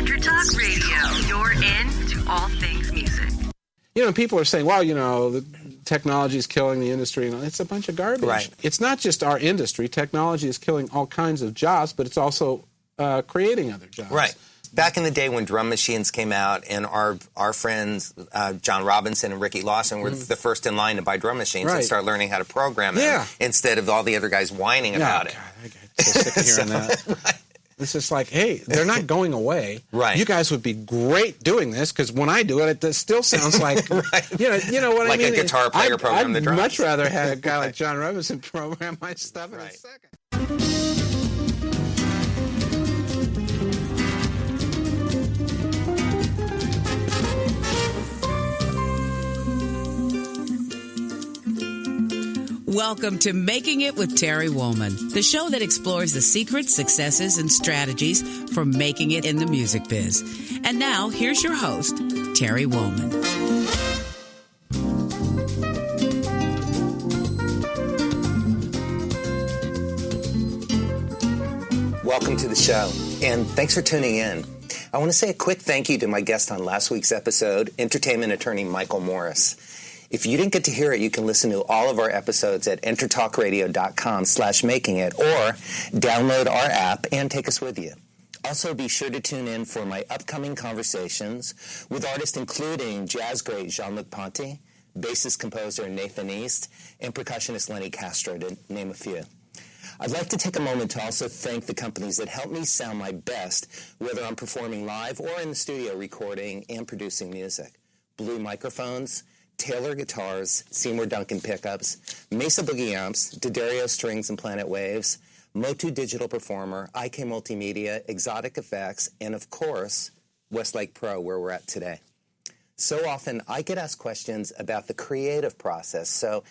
Talk Radio, you're in to all things music. You know, people are saying, well, you know, the technology is killing the industry. And it's a bunch of garbage. Right. It's not just our industry. Technology is killing all kinds of jobs, but it's also creating other jobs. Right. Back in the day when drum machines came out, and our friends, John Robinson and Ricky Lawson, were the first in line to buy drum machines and start learning how to program them instead of all the other guys whining about it. God, I get so sick of hearing that. Right. It's just like, hey, they're not going away. Right. You guys would be great doing this, because when I do it, it still sounds like, you know what like I mean? a guitar player program the drums. I'd much rather have a guy like John Robinson program my stuff in a second. Welcome to Making It with Terry Woolman, the show that explores the secrets, successes, and strategies for making it in the music biz. And now, here's your host, Terry Woolman. Welcome to the show, and thanks for tuning in. I want to say a quick thank you to my guest on last week's episode, entertainment attorney Michael Morris. If you didn't get to hear it, you can listen to all of our episodes at entertalkradio.com/makingit or download our app and take us with you. Also, be sure to tune in for my upcoming conversations with artists including jazz great Jean-Luc Ponty, bassist composer Nathan East, and percussionist Lenny Castro, to name a few. I'd like to take a moment to also thank the companies that help me sound my best, whether I'm performing live or in the studio recording and producing music. Blue Microphones, Taylor Guitars, Seymour Duncan Pickups, Mesa Boogie Amps, D'Addario Strings and Planet Waves, Motu Digital Performer, IK Multimedia, Exotic Effects, and of course, Westlake Pro, where we're at today. So often, I get asked questions about the creative process, so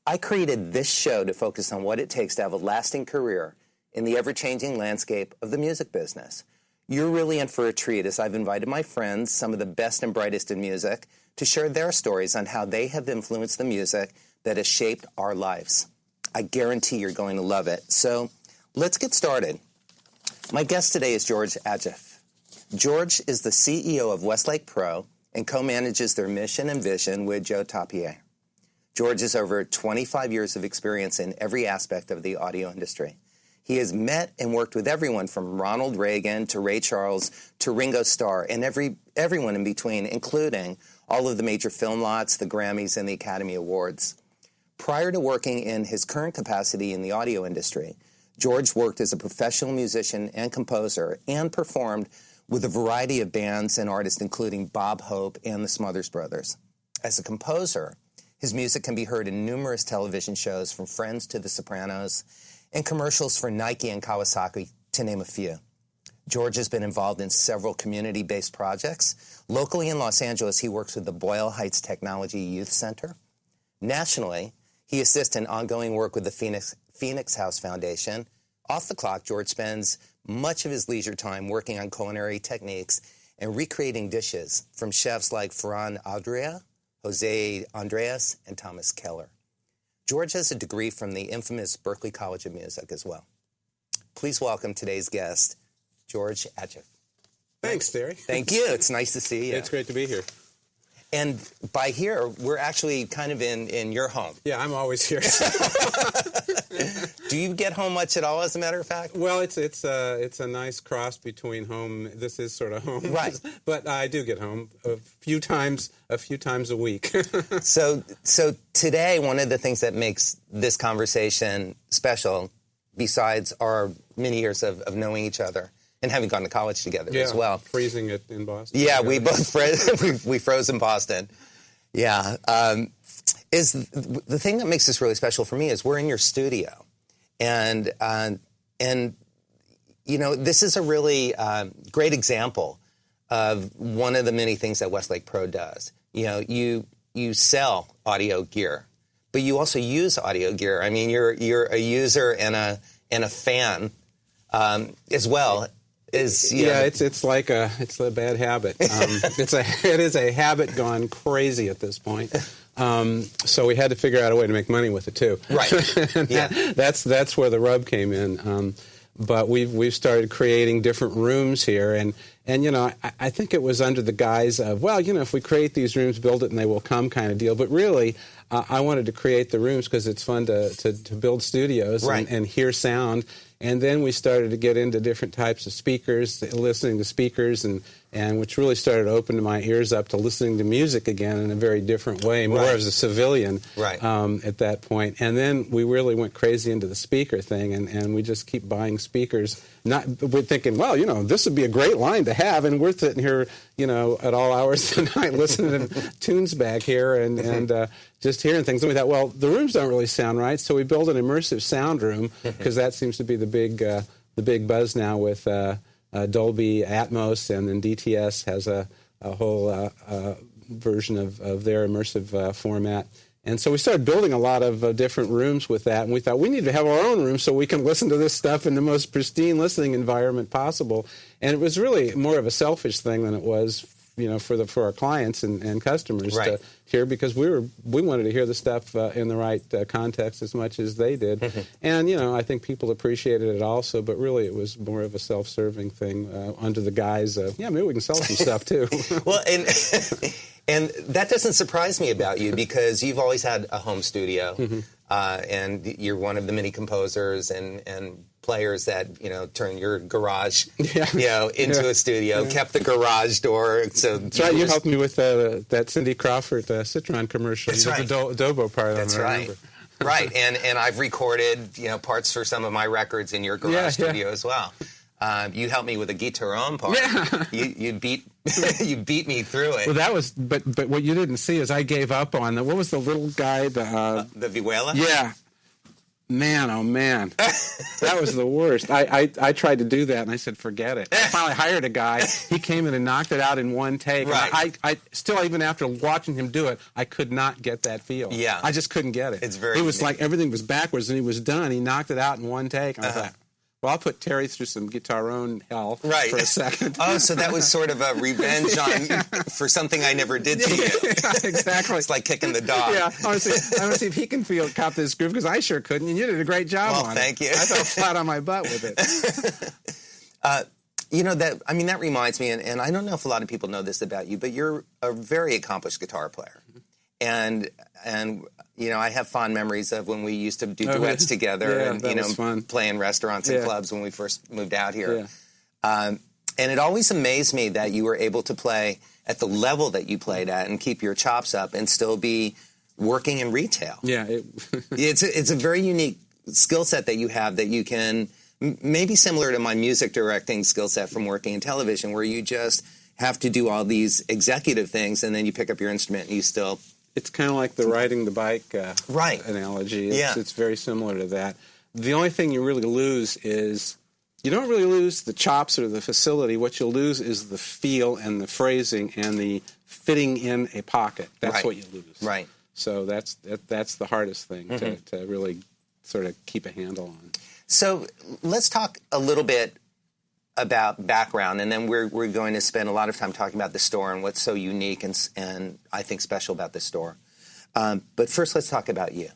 I created this show to focus on what it takes to have a lasting career in the ever-changing landscape of the music business. You're really in for a treat, as I've invited my friends, some of the best and brightest in music, to share their stories on how they have influenced the music that has shaped our lives. I guarantee you're going to love it. So let's get started. My guest today is George Adjieff. George is the CEO of Westlake Pro and co-manages their mission and vision with Joe Taupier. George has over 25 years of experience in every aspect of the audio industry. He has met and worked with everyone from Ronald Reagan to Ray Charles to Ringo Starr and everyone in between, including all of the major film lots, the Grammys, and the Academy Awards. Prior to working in his current capacity in the audio industry, George worked as a professional musician and composer and performed with a variety of bands and artists, including Bob Hope and the Smothers Brothers. As a composer, his music can be heard in numerous television shows, from Friends to The Sopranos, and commercials for Nike and Kawasaki, to name a few. George has been involved in several community-based projects. Locally in Los Angeles, he works with the Boyle Heights Technology Youth Center. Nationally, he assists in ongoing work with the Phoenix House Foundation. Off the clock, George spends much of his leisure time working on culinary techniques and recreating dishes from chefs like Ferran Adrià, Jose Andres, and Thomas Keller. George has a degree from the infamous Berklee College of Music as well. Please welcome today's guest, George Adjieff. Thanks, Terry. Thank you. It's nice to see you. It's great to be here. And by here, we're actually kind of in your home. Yeah, I'm always here. Do you get home much at all, as a matter of fact? Well, it's a nice cross between home. This is sort of home, right? But I do get home a few times a week. So today, one of the things that makes this conversation special, besides our many years of knowing each other and having gone to college together as well. Freezing it in Boston. Yeah, we both we froze in Boston. Yeah. Is the thing that makes this really special for me is we're in your studio. And you know, this is a really great example of one of the many things that Westlake Pro does. You know, you sell audio gear, but you also use audio gear. I mean, you're a user and a fan as well. It's a bad habit. It is a habit gone crazy at this point. So we had to figure out a way to make money with it too. Right. Yeah. That's where the rub came in. but we've started creating different rooms here, and I think it was under the guise of, well, if we create these rooms, build it and they will come kind of deal. But really, I wanted to create the rooms because it's fun to build studios and hear sound. And then we started to get into different types of speakers, listening to speakers, and which really started opening my ears up to listening to music again in a very different way, more as a civilian at that point. And then we really went crazy into the speaker thing, and we just keep buying speakers. We're thinking, well, this would be a great line to have, and we're sitting here, at all hours of the night listening to tunes back here and just hearing things. And we thought, well, the rooms don't really sound right, so we built an immersive sound room because that seems to be the big buzz now with Dolby Atmos, and then DTS has a whole version of their immersive format. And so we started building a lot of different rooms with that, and we thought we need to have our own room so we can listen to this stuff in the most pristine listening environment possible. And it was really more of a selfish thing than it was, for our clients and customers to hear, because we wanted to hear the stuff in the right context as much as they did. And I think people appreciated it also, but really it was more of a self-serving thing under the guise of, maybe we can sell some stuff too. Well, and that doesn't surprise me about you, because you've always had a home studio, and you're one of the many composers and players that turn your garage into a studio, kept the garage door. So that's right. You helped me with that Cindy Crawford Citron commercial. That's right. The Dobo part. That's right. Right, and I've recorded parts for some of my records in your garage studio as well. You helped me with a guitarone part. Yeah. You beat me through it. Well, that was, but what you didn't see is I gave up on what was the little guy, the vihuela? Yeah. Man, oh man, that was the worst. I tried to do that, and I said, forget it. I finally hired a guy. He came in and knocked it out in one take. Right. I still, even after watching him do it, I could not get that feel. Yeah. I just couldn't get it. It's very It was unique. like everything was backwards, and he was done. He knocked it out in one take, and I thought, well, I'll put Terry through some guitarone hell for a second. Oh, so that was sort of a revenge for something I never did to you. Yeah, exactly. It's like kicking the dog. Yeah, I want to see if he can cop this groove, because I sure couldn't, and you did a great job on it. Thank you. I fell flat on my butt with it. That reminds me, and I don't know if a lot of people know this about you, but you're a very accomplished guitar player. And I have fond memories of when we used to do duets together, and fun. play in restaurants and clubs when we first moved out here. Yeah. And it always amazed me that you were able to play at the level that you played at and keep your chops up and still be working in retail. Yeah, it's a very unique skill set that you have, that you can maybe similar to my music directing skill set from working in television, where you just have to do all these executive things, and then you pick up your instrument and you still. It's kind of like the riding the bike analogy. It's very similar to that. The only thing you really lose is, you don't really lose the chops or the facility. What you'll lose is the feel and the phrasing and the fitting in a pocket. That's what you lose. Right. So that's the hardest thing to really sort of keep a handle on. So let's talk a little bit about background, and then we're going to spend a lot of time talking about the store and what's so unique and I think special about the store. But first, let's talk about you.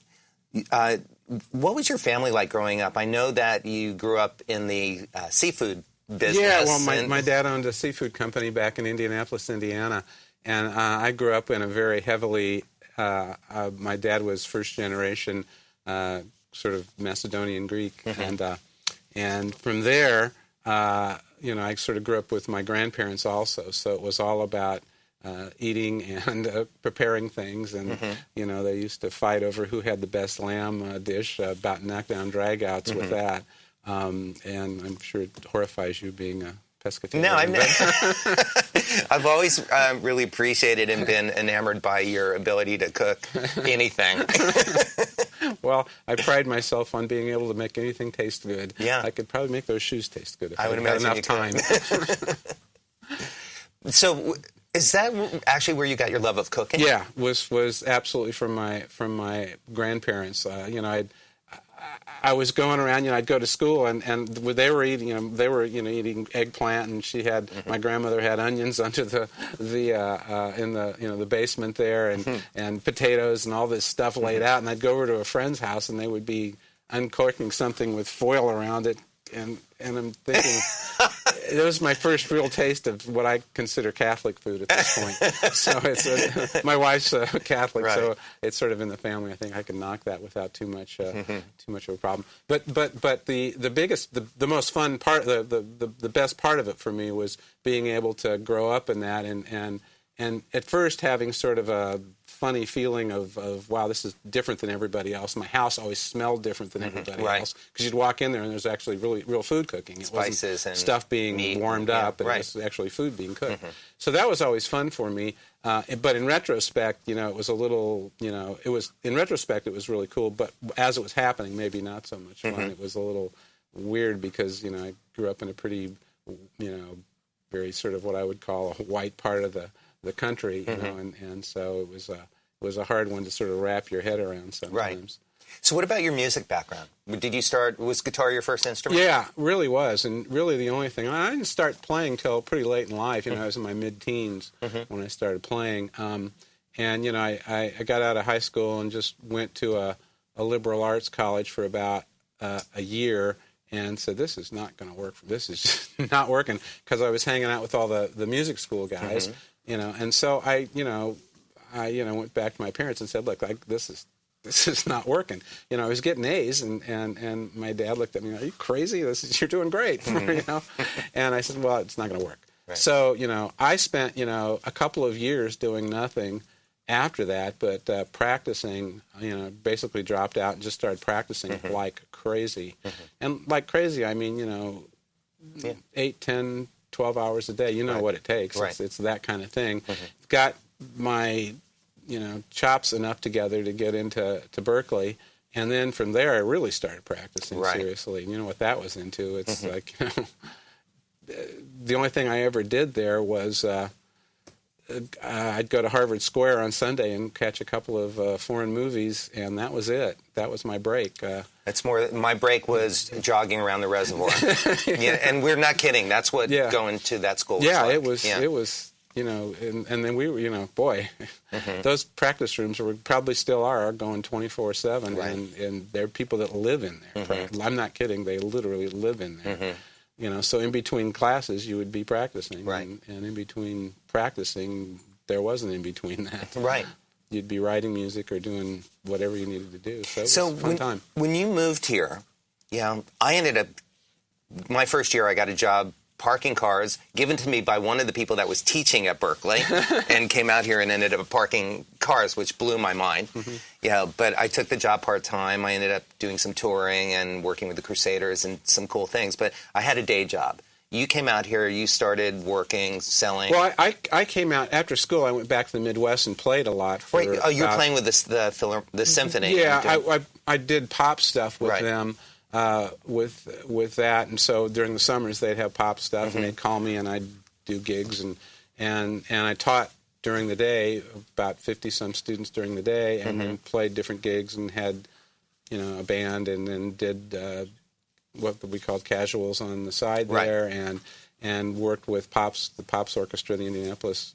What was your family like growing up? I know that you grew up in the seafood business. Yeah, well, my dad owned a seafood company back in Indianapolis, Indiana, and I grew up in a very heavily, my dad was first generation sort of Macedonian Greek, and from there, I sort of grew up with my grandparents also, so it was all about eating and preparing things, and they used to fight over who had the best lamb dish, about knockdown dragouts with that, and I'm sure it horrifies you being a pescatarian. No, I've always really appreciated and been enamored by your ability to cook anything. Well, I pride myself on being able to make anything taste good. Yeah. I could probably make those shoes taste good if I would had imagine enough time. So, is that actually where you got your love of cooking? Yeah, was absolutely from my grandparents. I was going around. I'd go to school, and they were eating. Eating eggplant, and she had my grandmother had onions under the in the basement there, and potatoes and all this stuff laid out. And I'd go over to a friend's house, and they would be uncorking something with foil around it, and I'm thinking, it was my first real taste of what I consider Catholic food at this point. So it's my wife's Catholic, Right. so it's sort of in the family. I think I can knock that without too much of a problem. But the biggest, the most fun part, the best part of it for me was being able to grow up in that, and at first having sort of a funny feeling of wow, this is different than everybody else. My house always smelled different than everybody Right. else, because you'd walk in there and there's actually really real food cooking. It Spices wasn't and stuff being meat, warmed up, and right. it was actually food being cooked. So that was always fun for me. But in retrospect, it was a little, in retrospect it was really cool. But as it was happening, maybe not so much fun. It was a little weird because I grew up in a pretty, very sort of what I would call a white part of the country, and so it was a hard one to sort of wrap your head around sometimes. Right. So what about your music background? Was guitar your first instrument? Yeah, really was, and really the only thing. I didn't start playing till pretty late in life. I was in my mid-teens when I started playing, and I got out of high school and just went to a liberal arts college for about a year, and said, this is not going to work. This is just not working, because I was hanging out with all the music school guys, and so I went back to my parents and said, look, this is not working. I was getting A's, and my dad looked at me, are you crazy? You're doing great, And I said, well, it's not going to work. Right. So, I spent, a couple of years doing nothing after that, but practicing, basically dropped out and just started practicing like crazy. And like crazy, I mean, 8, 10, 12 hours a day. Right. What it takes. Right. It's that kind of thing. Got my chops enough together to get into Berkeley, and then from there I really started practicing seriously. You know what that was into? It's like the only thing I ever did there was I'd go to Harvard Square on Sunday and catch a couple of foreign movies, and that was it. That was my break. That's more. My break was jogging around the reservoir. And we're not kidding. That's what going to that school was like. It was. And then we were, boy, those practice rooms probably still are going 24/7, Right. and there are people that live in there. I'm not kidding; they literally live in there. So in between classes, you would be practicing, Right. and in between practicing, there wasn't in between that. Right. You'd be writing music or doing whatever you needed to do. So it was a fun time. When you moved here, I ended up, my first year I got a job parking cars given to me by one of the people that was teaching at Berkeley and came out here and ended up parking cars, which blew my mind. But I took the job part-time. I ended up doing some touring and working with the Crusaders and some cool things. But I had a day job. You came out here, you started working, selling. Well, I came out after school. I went back to the Midwest and played a lot. You were playing with the symphony. Yeah, I did pop stuff with Right. them. With that, and so during the summers they'd have pop stuff, and they'd call me, and I'd do gigs, and I taught during the day, about 50-some students during the day, and then played different gigs and had, a band, and then did what we called casuals on the side there, and worked with the Pops Orchestra, the Indianapolis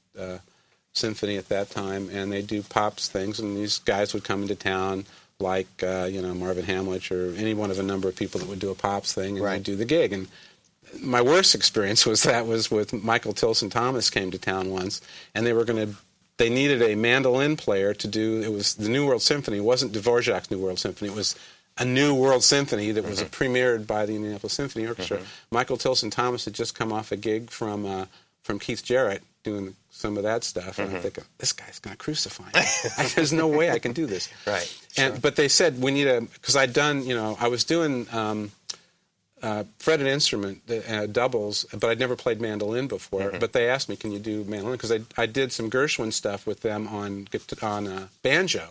Symphony at that time, and they do Pops things, and these guys would come into town, like Marvin Hamlich or any one of a number of people that would do a Pops thing, and Right. would do the gig. And my worst experience was with Michael Tilson Thomas came to town once, and they needed a mandolin player to do, it was the New World Symphony. It wasn't Dvorak's New World Symphony. It was a New World Symphony that was premiered by the Indianapolis Symphony Orchestra. Michael Tilson Thomas had just come off a gig from Keith Jarrett doing some of that stuff, and I'm thinking, this guy's going to crucify me. There's no way I can do this. Right. Sure. But they said we need because I'd done, I was doing fretted instrument doubles, but I'd never played mandolin before. But they asked me, can you do mandolin? Because I did some Gershwin stuff with them on banjo.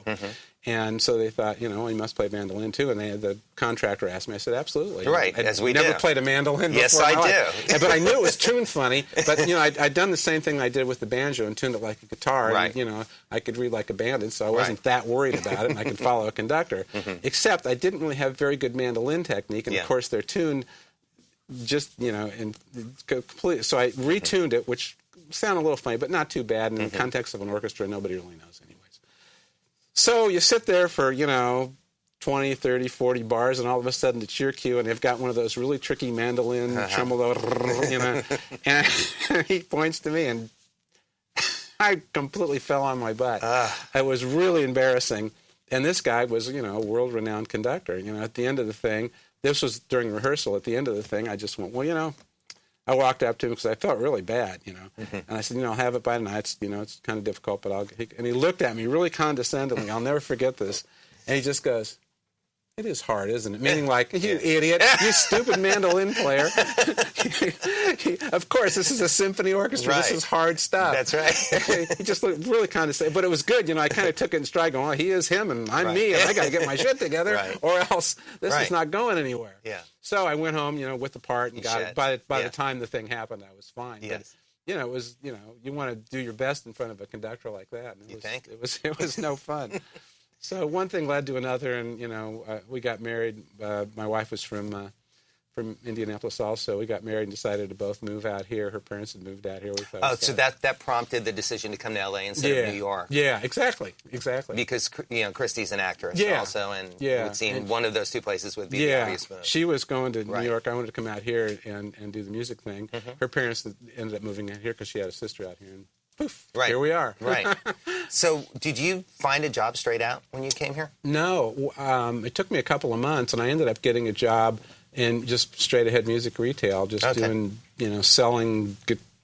And so they thought, you must play mandolin too. And the contractor asked me. I said, absolutely. Right, I'd as we never do. played a mandolin before. Yes, in my I life. do. But I knew it was tuned funny. But I'd done the same thing I did with the banjo and tuned it like a guitar. Right. And I could read like a bandit, so I wasn't that worried about it, and I could follow a conductor. Except I didn't really have very good mandolin technique, and of course they're tuned just in complete. So I retuned it, which sounded a little funny, but not too bad. And in the context of an orchestra, nobody really knows anyways. So you sit there for 20, 30, 40 bars, and all of a sudden it's your cue, and they've got one of those really tricky mandolin tremolo, you know, and he points to me, and I completely fell on my butt. It was really embarrassing. And this guy was, you know, a world-renowned conductor. You know, at the end of the thing, this was during rehearsal. At the end of the thing, I just went, well, you know, I walked up to him because I felt really bad, you know. And I said, you know, I'll have it by tonight. It's, you know, it's kind of difficult, but and he looked at me really condescendingly. I'll never forget this. And he just goes, it is hard, isn't it? Meaning like, you idiot, you stupid mandolin player. Of course, this is a symphony orchestra. Right. This is hard stuff. That's right. He just looked really condescending. But it was good. You know, I kind of took it in stride going, well, he is him and I'm me, and I got to get my shit together or else this is not going anywhere. Yeah. So I went home, you know, with the part and got it. By the time the thing happened, I was fine. Yes. But, you know, it was, you know, you want to do your best in front of a conductor like that. And it was no fun. So one thing led to another, and, you know, we got married. My wife was from Indianapolis also. We got married and decided to both move out here. Her parents had moved out here. So that prompted the decision to come to L.A. instead of New York. Yeah, exactly. Because, you know, Christy's an actress also, and it would seem one of those two places would be the obvious move. She was going to New York. I wanted to come out here and do the music thing. Her parents ended up moving out here because she had a sister out here, and poof, here we are. Right. So did you find a job straight out when you came here? No. It took me a couple of months, and I ended up getting a job in just straight-ahead music retail, just doing, you know, selling,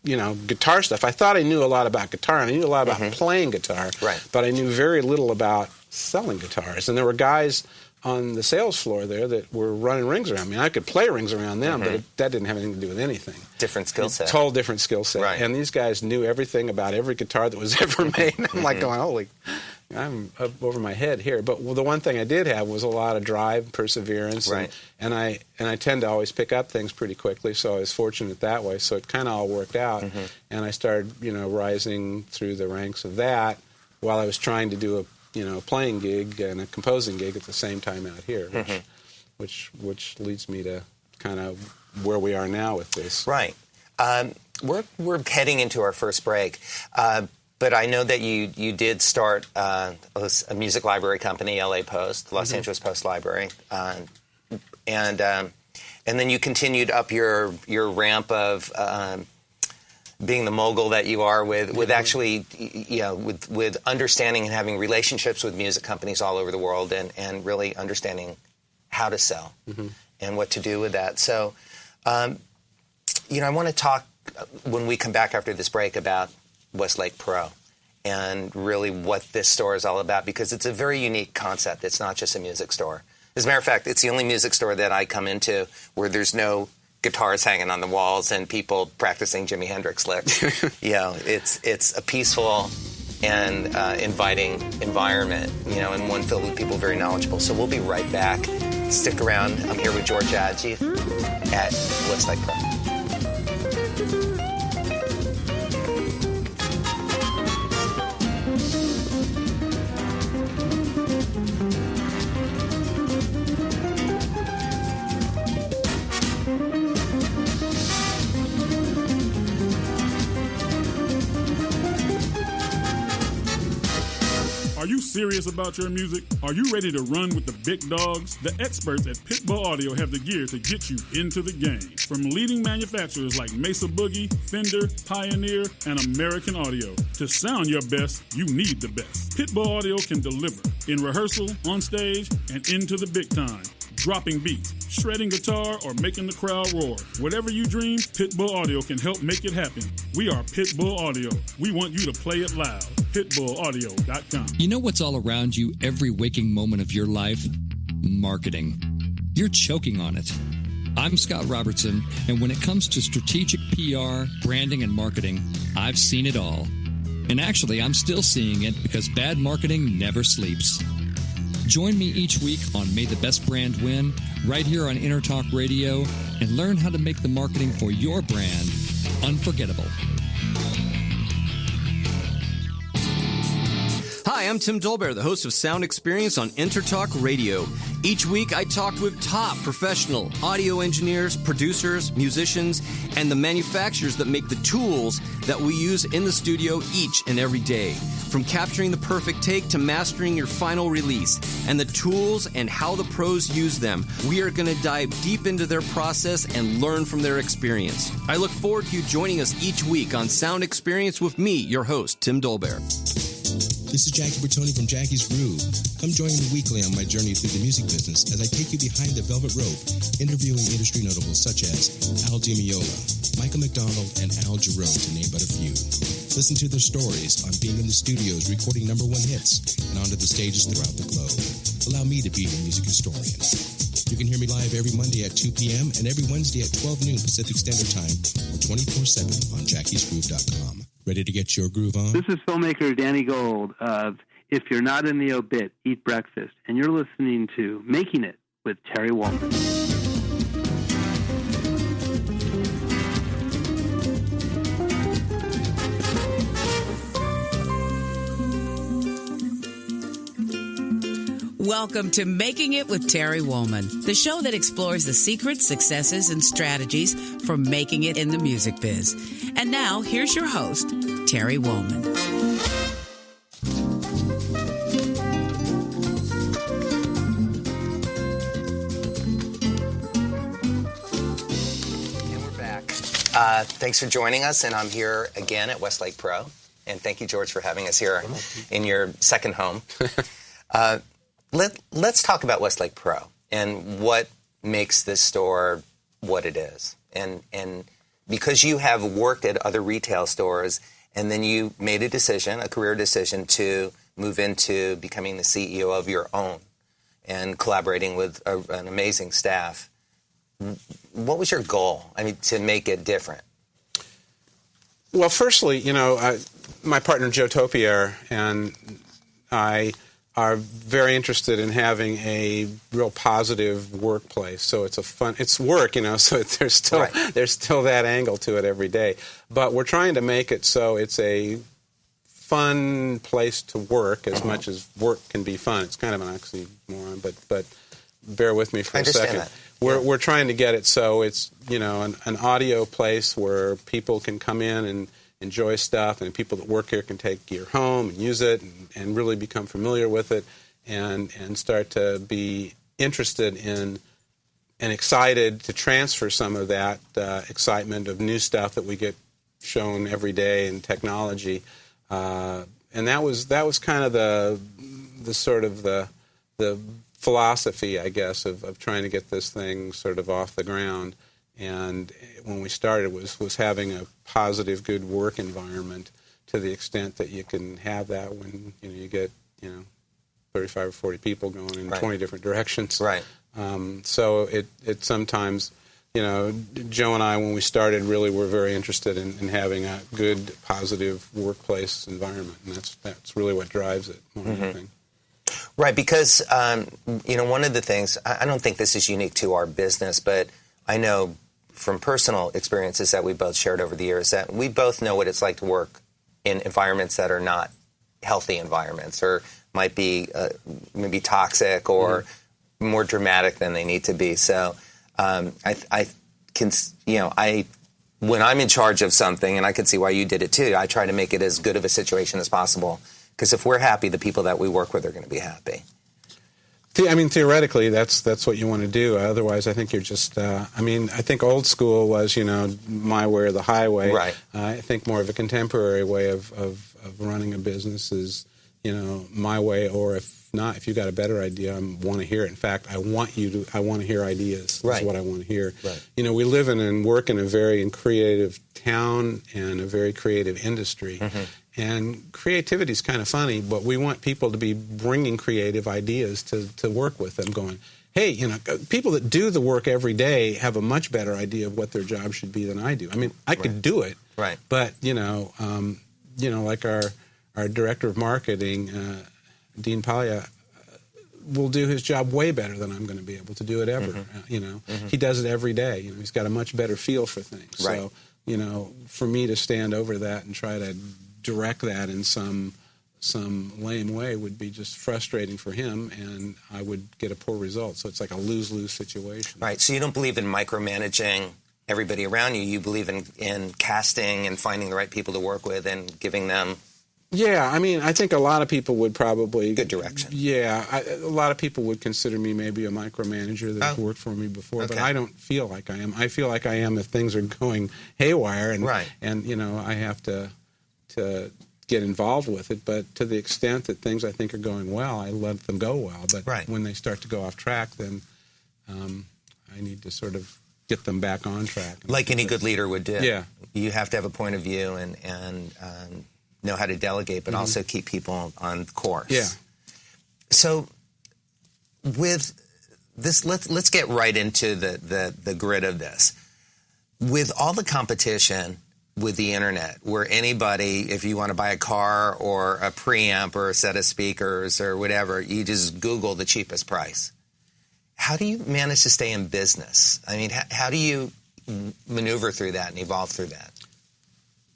you know, guitar stuff. I thought I knew a lot about guitar, and I knew a lot about playing guitar, but I knew very little about selling guitars. And there were guys on the sales floor there that were running rings around me. I could play rings around them, but that didn't have anything to do with anything. Different skill set. Total different skill set. Right. And these guys knew everything about every guitar that was ever made. I'm like going, holy, I'm up over my head here. But the one thing I did have was a lot of drive, perseverance, and I tend to always pick up things pretty quickly, so I was fortunate that way. So it kind of all worked out, and I started, you know, rising through the ranks of that while I was trying to do a playing gig and a composing gig at the same time out here, which leads me to kind of where we are now with this. Right. We're heading into our first break, but I know that you did start a music library company, LA Post, Los Angeles Post Library, and then you continued up your ramp of being the mogul that you are with actually, you know, with understanding and having relationships with music companies all over the world and really understanding how to sell and what to do with that. So, you know, I want to talk when we come back after this break about Westlake Pro and really what this store is all about, because it's a very unique concept. It's not just a music store. As a matter of fact, it's the only music store that I come into where there's no guitars hanging on the walls and people practicing Jimi Hendrix licks. You know, it's a peaceful and inviting environment, you know, and one filled with people very knowledgeable. So we'll be right back. Stick around. I'm here with George Adjieff at Westlake Pro. Are you serious about your music? Are you ready to run with the big dogs? The experts at Pitbull Audio have the gear to get you into the game. From leading manufacturers like Mesa Boogie, Fender, Pioneer, and American Audio. To sound your best, you need the best. Pitbull Audio can deliver in rehearsal, on stage, and into the big time. Dropping beats, shredding guitar, or making the crowd roar. Whatever you dream, Pitbull Audio can help make it happen. We are Pitbull Audio. We want you to play it loud. PitbullAudio.com. You know what's all around you every waking moment of your life? Marketing. You're choking on it. I'm Scott Robertson, and when it comes to strategic PR, branding, and marketing, I've seen it all. And actually, I'm still seeing it because bad marketing never sleeps. Join me each week on May the Best Brand Win, right here on Intertalk Radio, and learn how to make the marketing for your brand unforgettable. Hi, I'm Tim Dolbear, the host of Sound Experience on Intertalk Radio. Each week, I talked with top professional audio engineers, producers, musicians, and the manufacturers that make the tools that we use in the studio each and every day. From capturing the perfect take to mastering your final release, and the tools and how the pros use them, we are going to dive deep into their process and learn from their experience. I look forward to you joining us each week on Sound Experience with me, your host, Tim Dolbear. This is Jackie Bertoni from Jackie's Groove. Come join me weekly on my journey through the music business as I take you behind the velvet rope, interviewing industry notables such as Al Di Meola, Michael McDonald, and Al Jarreau, to name but a few. Listen to their stories on being in the studios recording #1 hits and onto the stages throughout the globe. Allow me to be your music historian. You can hear me live every Monday at 2 p.m. and every Wednesday at 12 noon Pacific Standard Time or 24/7 on jackiesgroove.com. Ready to get your groove on? This is filmmaker Danny Gold of If You're Not in the Obit, Eat Breakfast, and you're listening to Making It with Terry Wollman. Welcome to Making It with Terry Wollman, the show that explores the secrets, successes, and strategies for making it in the music biz. And now, here's your host, Terry Wollman. And we're back. Thanks for joining us, and I'm here again at Westlake Pro. And thank you, George, for having us here in your second home. Let's talk about Westlake Pro and what makes this store what it is. And because you have worked at other retail stores, and then you made a career decision to move into becoming the CEO of your own and collaborating with an amazing staff. What was your goal? I mean, to make it different? Well, firstly, my partner Joe Taupier and I are very interested in having a real positive workplace. So it's work, so there's still that angle to it every day. But we're trying to make it so it's a fun place to work as much as work can be fun. It's kind of an oxymoron, but bear with me for a second. That. We're trying to get it so it's, an audio place where people can come in and enjoy stuff, and people that work here can take gear home and use it and really become familiar with it and start to be interested in and excited to transfer some of that excitement of new stuff that we get shown every day in technology. And that was kind of the sort of the philosophy, I guess, of trying to get this thing sort of off the ground. And when we started, was having a positive, good work environment to the extent that you can have that when you get 35 or 40 people going in 20 different directions. Right. So it sometimes, Joe and I, when we started, really were very interested in having a good, positive workplace environment, and that's really what drives it more than anything. Right, because one of the things, I don't think this is unique to our business, but I know from personal experiences that we both shared over the years that we both know what it's like to work in environments that are not healthy environments, or might be maybe toxic or more dramatic than they need to be. So I can, when I'm in charge of something, and I can see why you did it too, I try to make it as good of a situation as possible, because if we're happy, the people that we work with are going to be happy. Theoretically, that's what you want to do. Otherwise, I think you're just, I think old school was, my way or the highway. Right. I think more of a contemporary way of running a business is, my way, or if not, if you got a better idea, I want to hear it. In fact, I want to hear ideas. Right. That's what I want to hear. Right. We live in and work in a very creative town and a very creative industry. Mm-hmm. And creativity is kind of funny, but we want people to be bringing creative ideas to work with them, going, hey, people that do the work every day have a much better idea of what their job should be than I do. I could do it, right? But, like our director of marketing, Dean Paglia, will do his job way better than I'm going to be able to do it ever. Mm-hmm. He does it every day. He's got a much better feel for things. Right. So, for me to stand over that and try to direct that in some some lame way would be just frustrating for him, and I would get a poor result. So it's like a lose-lose situation. Right. So you don't believe in micromanaging everybody around you. You believe in casting and finding the right people to work with and giving them... Yeah, I mean, I think a lot of people would probably... Good direction. Yeah, a lot of people would consider me maybe a micromanager that have worked for me before, but I don't feel like I am. I feel like I am if things are going haywire, and you know, I have to get involved with it. But to the extent that things I think are going well, I let them go well. But when they start to go off track, then I need to sort of get them back on track. Like any good leader would do. Yeah. You have to have a point of view and know how to delegate, but also keep people on course. Yeah. So with this, let's get right into the grid of this. With all the competition with the internet, where anybody, if you want to buy a car or a preamp or a set of speakers or whatever, you just Google the cheapest price. How do you manage to stay in business? I mean, how do you maneuver through that and evolve through that?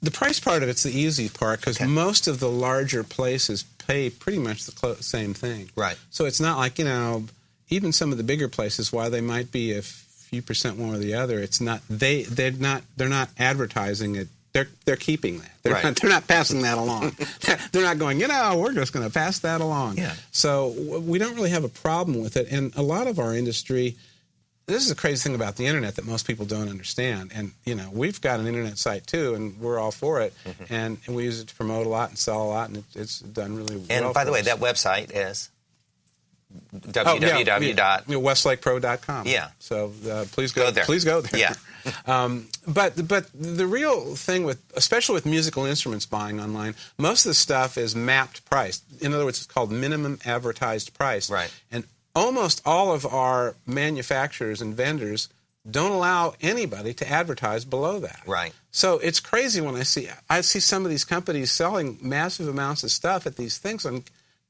The price part of it's the easy part, because most of the larger places pay pretty much the same thing. Right. So it's not like, you know, even some of the bigger places, while they might be a few percent one or the other, it's not they're not advertising it. They're keeping that. They're not passing that along. They're not going, you know, we're just going to pass that along. Yeah. So we don't really have a problem with it. And a lot of our industry, this is the crazy thing about the internet that most people don't understand. And, you know, we've got an internet site too, and we're all for it. And we use it to promote a lot and sell a lot, and it's done really well. And by the way, that website is www.westlakepro.com. Yeah. So please go there. Please go there. Yeah. But the real thing especially with musical instruments buying online, most of the stuff is mapped price. In other words, it's called minimum advertised price. Right. And almost all of our manufacturers and vendors don't allow anybody to advertise below that. Right. So it's crazy when I see some of these companies selling massive amounts of stuff at these things. And,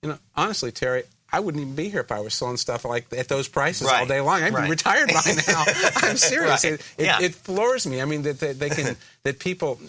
you know, honestly, Terry, I wouldn't even be here if I was selling stuff like at those prices all day long. I'd be retired by now. I'm serious. It floors me. I mean, that they can, that people,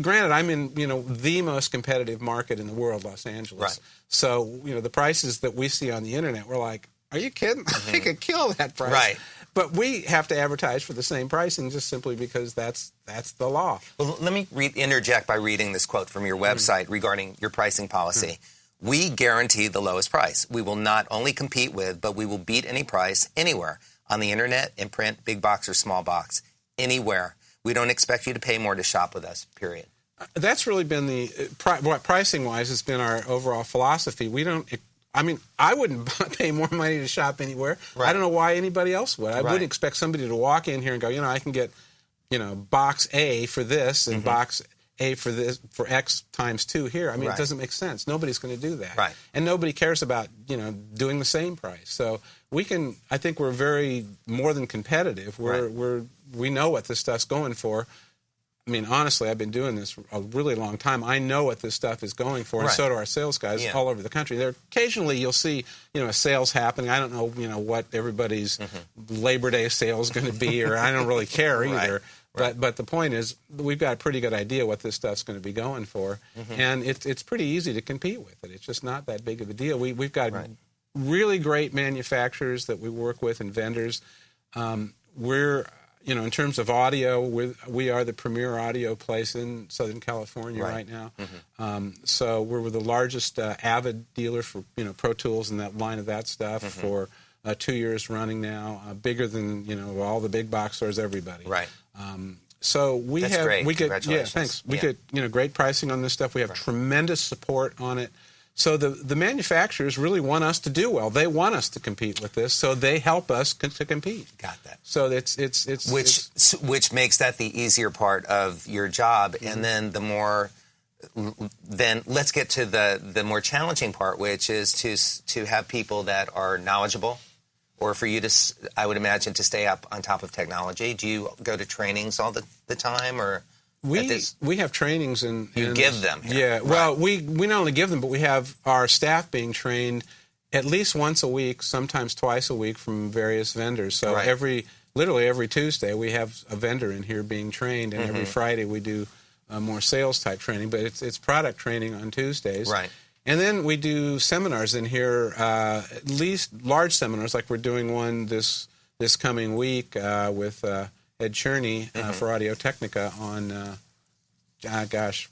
granted, I'm in, you know, the most competitive market in the world, Los Angeles. Right. So, you know, the prices that we see on the internet, we're like, are you kidding? I could kill that price. Right. But we have to advertise for the same pricing just simply because that's the law. Well, let me interject by reading this quote from your website regarding your pricing policy. We guarantee the lowest price. We will not only compete with, but we will beat any price anywhere on the internet, in print, big box or small box, anywhere. We don't expect you to pay more to shop with us, period. That's really been pricing-wise, has been our overall philosophy. We don't... I mean, I wouldn't pay more money to shop anywhere. Right. I don't know why anybody else would. I wouldn't expect somebody to walk in here and go, you know, I can get, you know, box A for this and box A for this for X times 2 here. I mean, it doesn't make sense. Nobody's going to do that. Right. And nobody cares about, you know, doing the same price. So we can, I think we're very more than competitive. We know what this stuff's going for. I mean, honestly, I've been doing this for a really long time. I know what this stuff is going for, and so do our sales guys all over the country. Occasionally, you'll see, you know, a sales happening. I don't know, you know, what everybody's Labor Day sale is going to be, or I don't really care either. But the point is, we've got a pretty good idea what this stuff's going to be going for, and it's pretty easy to compete with it. It's just not that big of a deal. We've got really great manufacturers that we work with and vendors. We're You know, in terms of audio, we are the premier audio place in Southern California right now. So we're the largest Avid dealer for, you know, Pro Tools and that line of that stuff for 2 years running now, bigger than, you know, all the big box stores, everybody. Right. So we That's have, great. we get, Congratulations. thanks. We get, you know, great pricing on this stuff. We have tremendous support on it. So the manufacturers really want us to do well. They want us to compete with this, so they help us to compete. Got that. So it's which makes that the easier part of your job, and then then let's get to the more challenging part, which is to have people that are knowledgeable, or for you to, I would imagine, to stay up on top of technology. Do you go to trainings all the time, or? We have trainings and you give them here. Yeah, well, we not only give them, but we have our staff being trained at least once a week, sometimes twice a week from various vendors. So literally every Tuesday we have a vendor in here being trained, and every Friday we do more sales type training, but it's product training on Tuesdays. Right. And then we do seminars in here, at least large seminars, like we're doing one this coming week with Ed Cherney for Audio Technica on,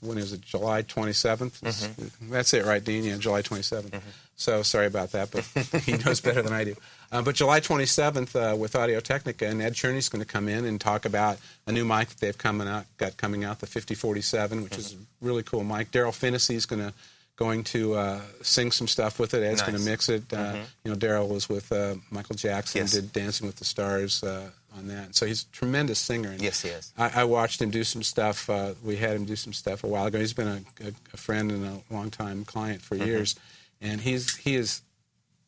when is it, July 27th? That's it, right, Dean? Yeah, July 27th. So sorry about that, but he knows better than I do. But July 27th with Audio Technica, and Ed Cherney's going to come in and talk about a new mic that they've coming out, the 5047, which is a really cool mic. Daryl Finney's going to sing some stuff with it. Ed's going to mix it. Daryl was with Michael Jackson, did Dancing with the Stars on that. So he's a tremendous singer. And yes, he is. I watched him do some stuff. We had him do some stuff a while ago. He's been a friend and a long-time client for years. And he is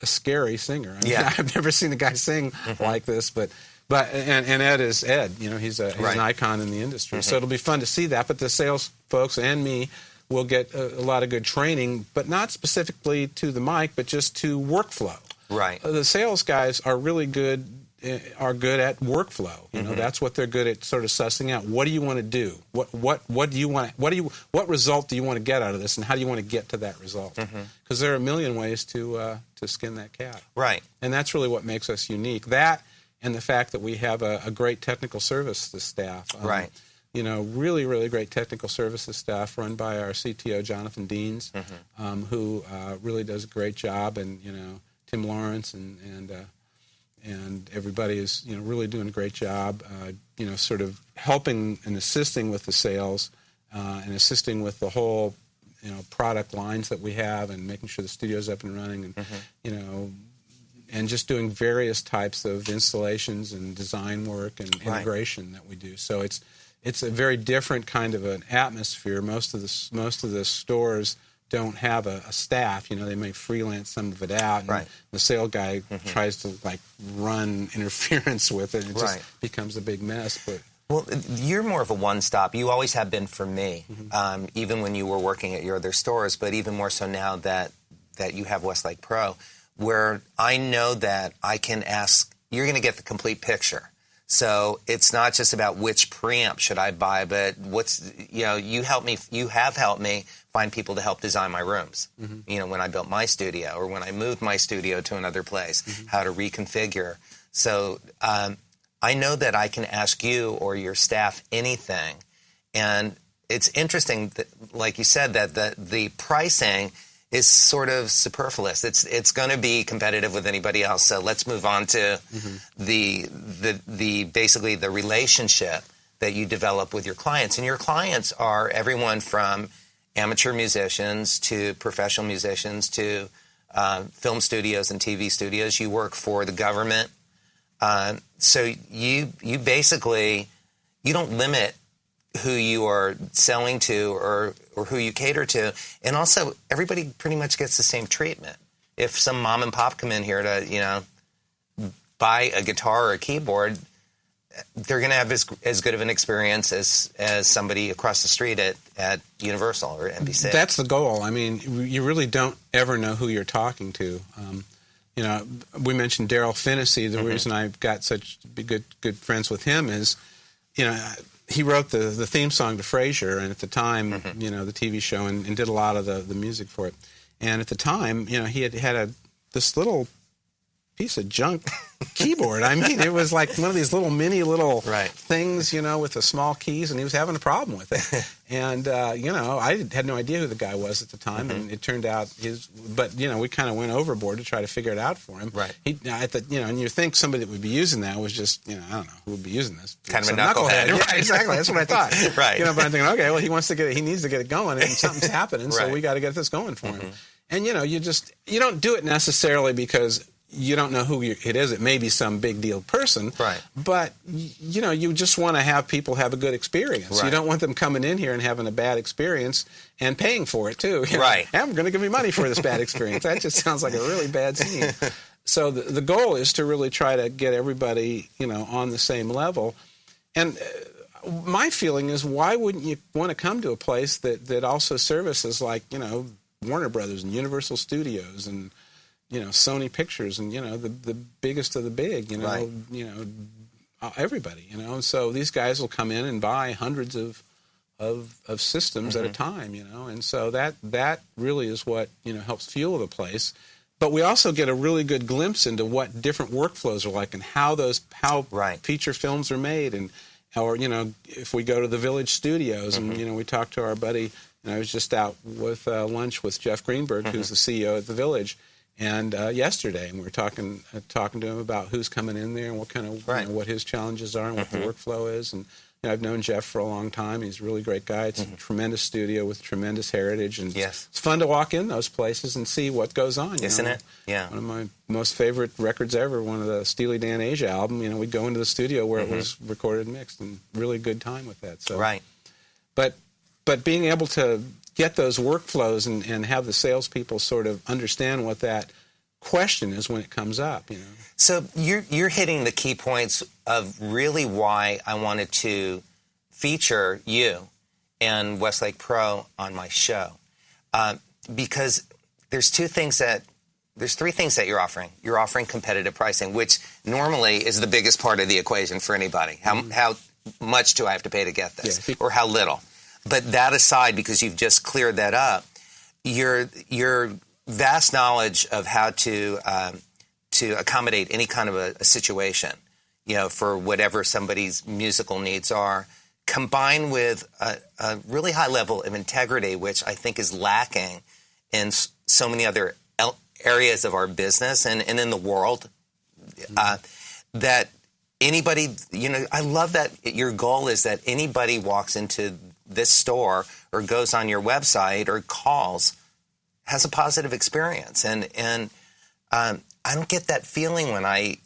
a scary singer. I mean, I've never seen a guy sing like this, but Ed is Ed. He's an icon in the industry. So it'll be fun to see that. But the sales folks and me will get a lot of good training, but not specifically to the mic, but just to workflow. Right. The sales guys are really good at workflow. That's what they're good at, sort of sussing out. What do you want to do? What do you want? What result do you want to get out of this, and how do you want to get to that result? Because there are a million ways to skin that cat. Right. And that's really what makes us unique. That and the fact that we have a great technical services staff. Right. Really, really great technical services staff run by our CTO, Jonathan Deans, who really does a great job, and Tim Lawrence and everybody is really doing a great job, sort of helping and assisting with the sales and assisting with the whole product lines that we have, and making sure the studio's up and running, and and just doing various types of installations and design work and integration that we do. So it's a very different kind of an atmosphere. Most of the stores don't have a staff. They may freelance some of it out, and the sale guy tries to run interference with it, and it just becomes a big mess. But well, you're more of a one-stop. You always have been for me, even when you were working at your other stores, but even more so now that you have Westlake Pro, where I know that I can ask, you're going to get the complete picture. So it's not just about which preamp should I buy, but you have helped me find people to help design my rooms. When I built my studio, or when I moved my studio to another place, how to reconfigure. So I know that I can ask you or your staff anything. And it's interesting that, like you said, that the pricing is sort of superfluous. It's going to be competitive with anybody else. So let's move on to the basically the relationship that you develop with your clients. And your clients are everyone from amateur musicians to professional musicians to film studios and TV studios. You work for the government. So you basically, you don't limit who you are selling to or who you cater to. And also, everybody pretty much gets the same treatment. If some mom and pop come in here to, buy a guitar or a keyboard, they're going to have as good of an experience as somebody across the street at Universal or NBC. That's the goal. I mean, you really don't ever know who you're talking to. We mentioned Daryl Finney. The reason I've got such good friends with him is, he wrote the theme song to Frasier, and at the time, the TV show, and did a lot of the music for it. And at the time, he had this little piece of junk keyboard. I mean, it was like one of these little mini things, with the small keys, and he was having a problem with it. And, I had no idea who the guy was at the time, and it turned out but we kind of went overboard to try to figure it out for him. Right. And you think somebody that would be using that was just, I don't know, who would be using this? Kind of a knucklehead. Right, exactly. That's what I thought. Right. But I'm thinking, okay, well, he needs to get it going, and something's happening, so we got to get this going for him. And, you don't do it necessarily because you don't know who it is. It may be some big deal person, right? But you just want to have people have a good experience. Right. You don't want them coming in here and having a bad experience and paying for it too. Right? I'm going to give me money for this bad experience. That just sounds like a really bad scene. So the goal is to really try to get everybody on the same level. And my feeling is, why wouldn't you want to come to a place that also services like Warner Brothers and Universal Studios and Sony Pictures and, the biggest of the big, everybody, And so these guys will come in and buy hundreds of systems at a time, and so that really is what helps fuel the place. But we also get a really good glimpse into what different workflows are like and how feature films are made, or if we go to the Village Studios and we talk to our buddy. I was just out with lunch with Jeff Greenberg, who's the CEO at the Village, and yesterday, and we were talking to him about who's coming in there and what kind of what his challenges are and what the workflow is. And I've known Jeff for a long time. He's a really great guy. It's a tremendous studio with tremendous heritage, and it's fun to walk in those places and see what goes on. Isn't it? Yeah. One of my most favorite records ever, one of the Steely Dan Asia album. We'd go into the studio where it was recorded and mixed, and really good time with that. So But being able to get those workflows and have the salespeople sort of understand what that question is when it comes up, So you're hitting the key points of really why I wanted to feature you and Westlake Pro on my show, because there's three things that you're offering. You're offering competitive pricing, which normally is the biggest part of the equation for anybody. How much do I have to pay to get this, or how little? But that aside, because you've just cleared that up, your vast knowledge of how to accommodate any kind of a situation, for whatever somebody's musical needs are, combined with a really high level of integrity, which I think is lacking in so many other areas of our business and in the world, that anybody, I love that your goal is that anybody walks into this store or goes on your website or calls has a positive experience. And I don't get that feeling when I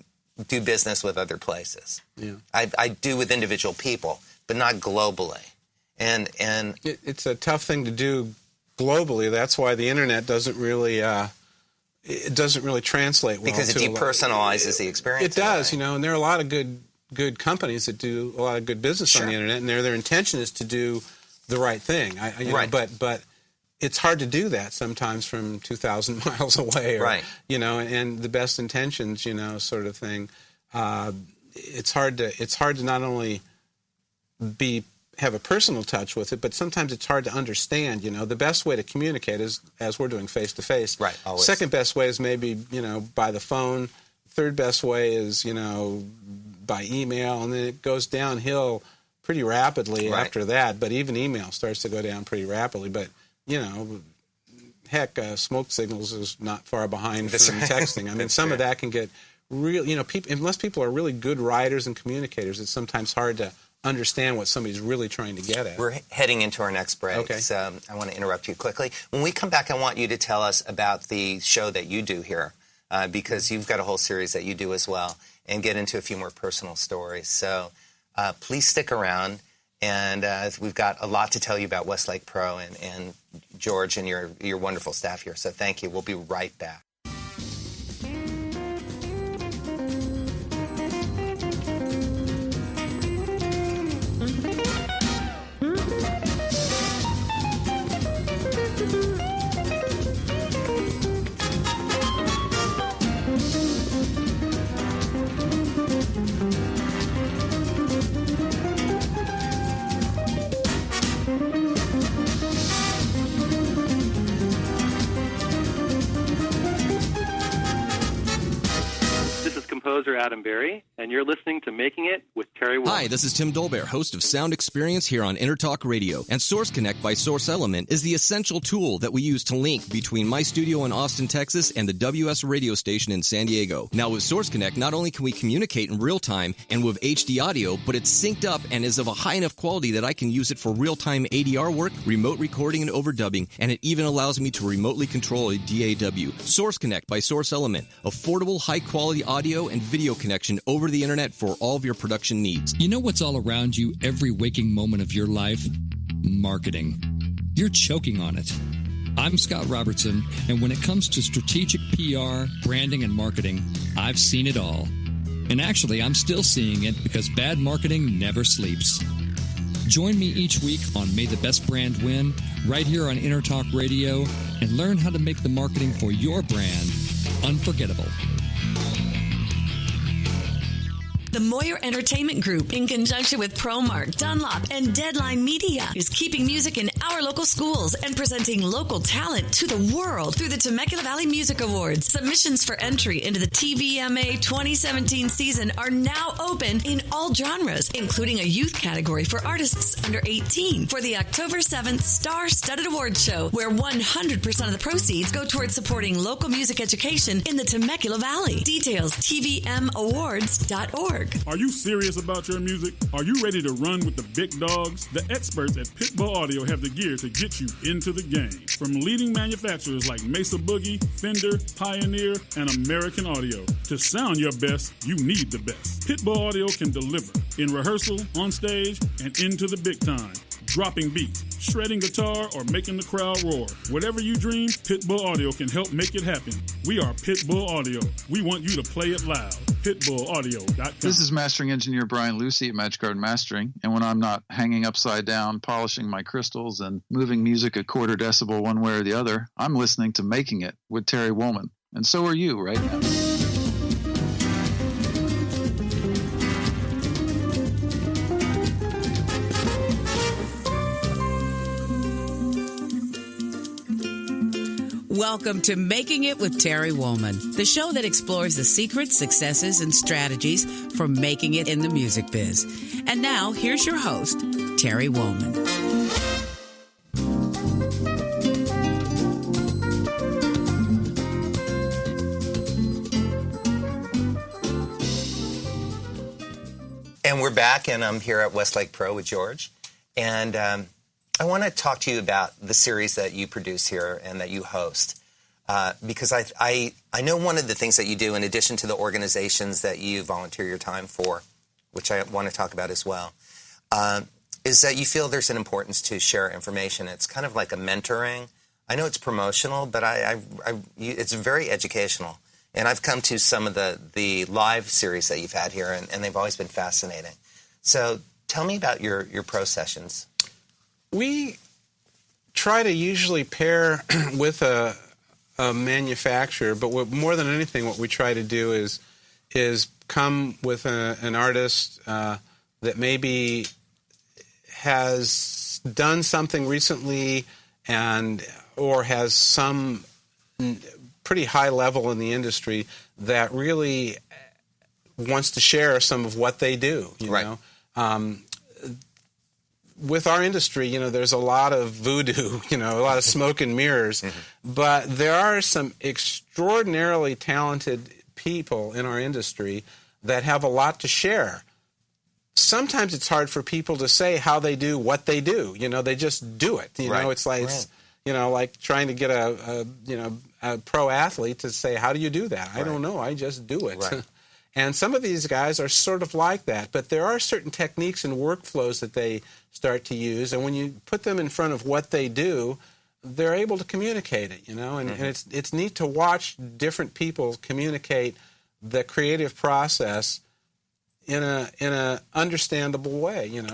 do business with other places. Yeah. I do with individual people, but not globally. And it's a tough thing to do globally. That's why the internet doesn't really translate well. Because it depersonalizes the experience. It does, and there are a lot of good companies that do a lot of good business on the internet, and their intention is to do the right thing. But it's hard to do that sometimes from 2,000 miles away, or, and the best intentions, sort of thing. It's hard to not only have a personal touch with it, but sometimes it's hard to understand. The best way to communicate is as we're doing face to face. Right. Always. Second best way is maybe by the phone. Third best way is by email, and then it goes downhill pretty rapidly after that. But even email starts to go down pretty rapidly. But heck, smoke signals is not far behind from texting. I mean, some of that can get real. Unless people are really good writers and communicators, it's sometimes hard to understand what somebody's really trying to get at. We're heading into our next break. Okay. So I want to interrupt you quickly. When we come back, I want you to tell us about the show that you do here, because you've got a whole series that you do as well, and get into a few more personal stories. So please stick around, and we've got a lot to tell you about Westlake Pro and George and your wonderful staff here. So thank you. We'll be right back. Adam Berry, and you're listening to Making It with Terry Wolf. Hi, this is Tim Dolbear, host of Sound Experience here on Intertalk Radio. And Source Connect by Source Element is the essential tool that we use to link between my studio in Austin, Texas, and the WS radio station in San Diego. Now, with Source Connect, not only can we communicate in real time and with HD audio, but it's synced up and is of a high enough quality that I can use it for real-time ADR work, remote recording, and overdubbing, and it even allows me to remotely control a DAW. Source Connect by Source Element. Affordable, high-quality audio and video connection over the internet for all of your production needs. You know what's all around you every waking moment of your life? Marketing. You're choking on it. I'm Scott Robertson, and when it comes to strategic PR, branding, and marketing, I've seen it all. And actually, I'm still seeing it because bad marketing never sleeps. Join me each week on May the Best Brand Win, right here on Intertalk Radio, and learn how to make the marketing for your brand unforgettable. The Moyer Entertainment Group, in conjunction with ProMark, Dunlop, and Deadline Media, is keeping music in our local schools and presenting local talent to the world through the Temecula Valley Music Awards. Submissions for entry into the TVMA 2017 season are now open in all genres, including a youth category for artists under 18 for the October 7th Star-Studded Awards Show, where 100% of the proceeds go towards supporting local music education in the Temecula Valley. Details, tvmawards.org. Are you serious about your music? Are you ready to run with the big dogs? The experts at Pitbull Audio have the gear to get you into the game. From leading manufacturers like Mesa Boogie, Fender, Pioneer, and American Audio. To sound your best, you need the best. Pitbull Audio can deliver in rehearsal, on stage, and into the big time. Dropping beats, shredding guitar, or making the crowd roar. Whatever you dream, Pitbull Audio can help make it happen. We are Pitbull Audio. We want you to play it loud. PitbullAudio.com. This is mastering engineer Brian Lucy at Magic Garden Mastering, and when I'm not hanging upside down, polishing my crystals, and moving music a quarter decibel one way or the other, I'm listening to Making It with Terry Woolman. And so are you right now. Welcome to Making It with Terry Woolman, the show that explores the secrets, successes, and strategies for making it in the music biz. And now, here's your host, Terry Woolman. And we're back, and I'm here at Westlake Pro with George. And I want to talk to you about the series that you produce here and that you host. Because I know one of the things that you do, in addition to the organizations that you volunteer your time for, which I want to talk about as well, is that you feel there's an importance to share information. It's kind of like a mentoring. I know it's promotional, but it's very educational. And I've come to some of the live series that you've had here, and they've always been fascinating. So tell me about your pro sessions. We try to usually pair with a manufacturer, but more than anything, what we try to do is come with an artist that maybe has done something recently or has some pretty high level in the industry that really wants to share some of what they do. You know. With our industry, there's a lot of voodoo, a lot of smoke and mirrors, but there are some extraordinarily talented people in our industry that have a lot to share. Sometimes it's hard for people to say how they do what they do. They just do it. It's like, like trying to get a pro athlete to say, how do you do that? I don't know. I just do it. Right. And some of these guys are sort of like that, but there are certain techniques and workflows that they start to use, and when you put them in front of what they do, they're able to communicate it, and it's neat to watch different people communicate the creative process in a understandable way, and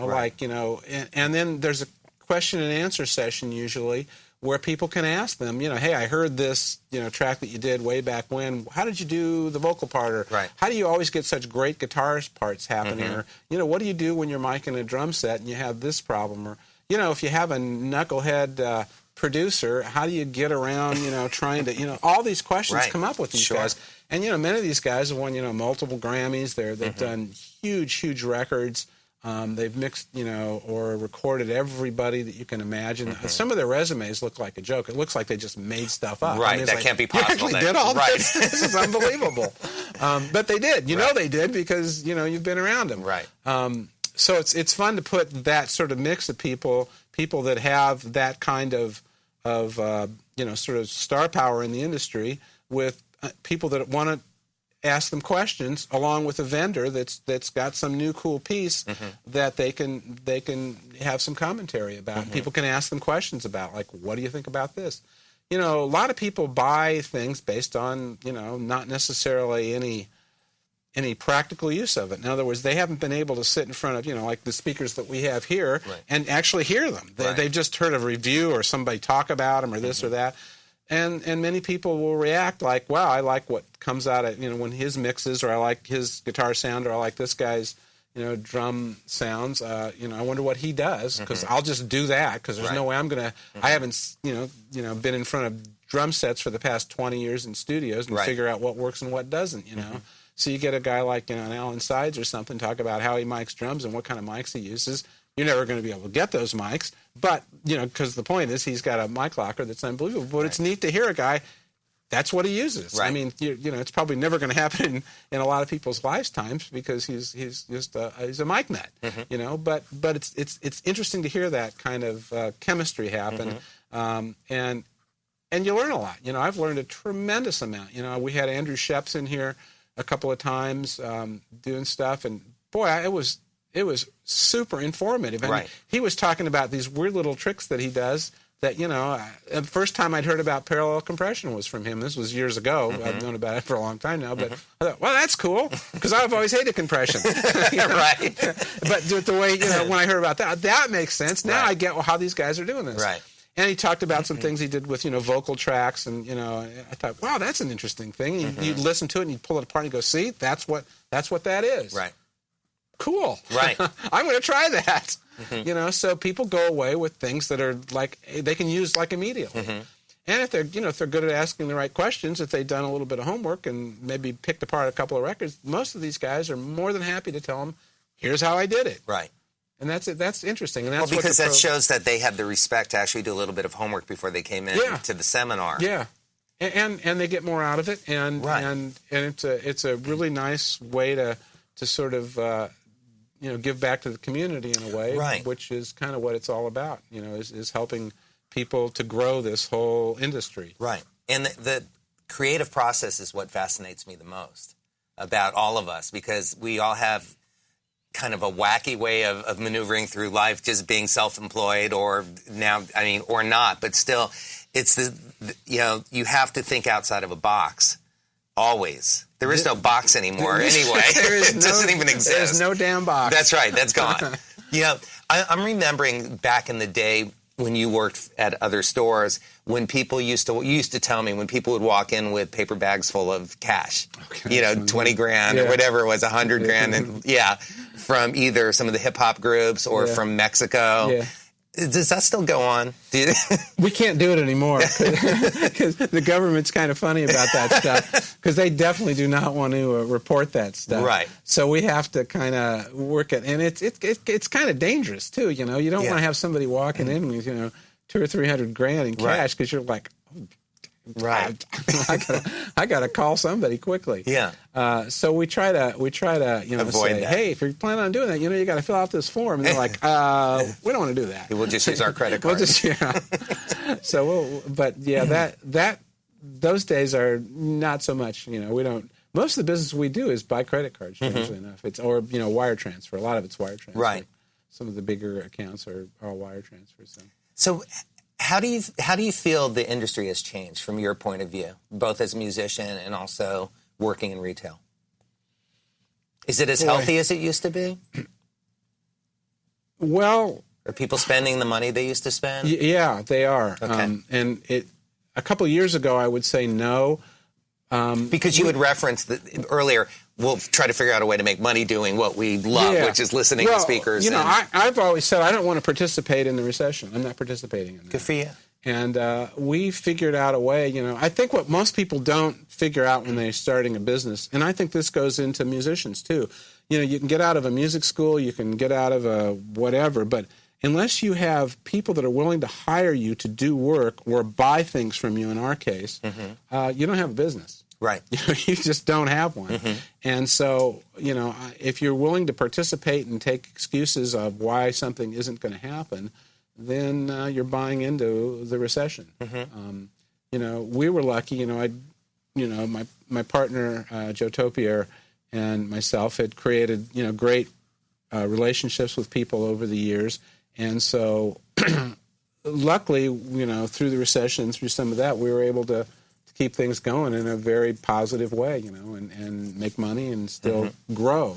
then there's a question and answer session usually where people can ask them, hey, I heard this, track that you did way back when. How did you do the vocal part? Or how do you always get such great guitar parts happening? Or, what do you do when you're micing a drum set and you have this problem? Or, if you have a knucklehead producer, how do you get around, trying to, all these questions come up with these guys. And, many of these guys have won, multiple Grammys. They've done huge records. They've mixed, or recorded everybody that you can imagine. Some of their resumes look like a joke. It looks like they just made stuff up. Right, that can't be possible. You actually did all this? This is unbelievable. But they did. You know they did because, you've been around them. Right. So it's fun to put that sort of mix of people that have that kind of sort of star power in the industry with people that want to ask them questions along with a vendor that's got some new cool piece that they can have some commentary about. And people can ask them questions about, like, what do you think about this? A lot of people buy things based on, not necessarily any practical use of it. In other words, they haven't been able to sit in front of, like the speakers that we have here and actually hear them. They've just heard a review or somebody talk about them or this or that. And many people will react like, wow, I like what comes out of, when his mixes, or I like his guitar sound, or I like this guy's, drum sounds. I wonder what he does, because I'll just do that, because there's no way I'm going to, I haven't, been in front of drum sets for the past 20 years in studios and figure out what works and what doesn't, So you get a guy like, an Alan Sides or something, talk about how he mics drums and what kind of mics he uses. You're never going to be able to get those mics, but, because the point is he's got a mic locker that's unbelievable. But it's neat to hear a guy, that's what he uses. Right. I mean, it's probably never going to happen in a lot of people's lifetimes, because he's just he's a mic nut, But it's interesting to hear that kind of chemistry happen, and you learn a lot. I've learned a tremendous amount. We had Andrew Sheps in here a couple of times doing stuff, and boy, it was super informative. And he was talking about these weird little tricks that he does that, the first time I'd heard about parallel compression was from him. This was years ago. I've known about it for a long time now. But I thought, well, that's cool, because I've always hated compression. Right. But the way, when I heard about that makes sense. Now I get how these guys are doing this. Right. And he talked about some things he did with, vocal tracks. And, I thought, wow, that's an interesting thing. You'd listen to it and you'd pull it apart and you go, see, that's what that is. Right. Cool. Right. I'm going to try that. So people go away with things that are like, they can use like immediately. And if they're, if they're good at asking the right questions, if they've done a little bit of homework and maybe picked apart a couple of records, most of these guys are more than happy to tell them, here's how I did it. Right. And that's it. That's interesting. And that's because that shows that they had the respect to actually do a little bit of homework before they came in to the seminar. Yeah. And they get more out of it. And it's a really nice way to sort of give back to the community in a way, which is kind of what it's all about, is helping people to grow this whole industry. Right. And the creative process is what fascinates me the most about all of us, because we all have kind of a wacky way of maneuvering through life, just being self-employed or not. But still, it's you have to think outside of a box always. There is no box anymore anyway. It doesn't even exist. There's no damn box. That's right. That's gone. I'm remembering back in the day when you worked at other stores, when people you used to tell me when people would walk in with paper bags full of cash, 20 grand or whatever it was, 100 grand, and from either some of the hip hop groups or from Mexico. Yeah. Does that still go on? We can't do it anymore, because the government's kind of funny about that stuff, because they definitely do not want to report that stuff. Right. So we have to kind of work it, and it's kind of dangerous too. You don't want to have somebody walking in with $200 or $300 grand in cash, because you're like, oh, right. I gotta call somebody quickly. Yeah. So we try to avoid say, that. Hey, if you're planning on doing that, you got to fill out this form. And they're like, we don't want to do that. We'll just use our credit card. So those days are not so much. We don't. Most of the business we do is by credit cards. Usually enough, it's wire transfer. A lot of it's wire transfer. Right. Some of the bigger accounts are all wire transfers. So how do you feel the industry has changed from your point of view, both as a musician and also working in retail? Is it as healthy as it used to be? Well, are people spending the money they used to spend? Yeah, they are. Okay. And a couple of years ago, I would say no. Because you had referenced earlier, we'll try to figure out a way to make money doing what we love, which is listening to speakers. I've always said I don't want to participate in the recession. I'm not participating in that. Good for you. And we figured out a way, I think what most people don't figure out when they're starting a business, and I think this goes into musicians too. You can get out of a music school, you can get out of a whatever, but unless you have people that are willing to hire you to do work or buy things from you, in our case, you don't have a business. Right. You just don't have one. And so, if you're willing to participate and take excuses of why something isn't going to happen, then you're buying into the recession. We were lucky. My partner, Joe Taupier, and myself had created, great relationships with people over the years. And so, luckily, through the recession, through some of that, we were able to keep things going in a very positive way, and make money and still grow.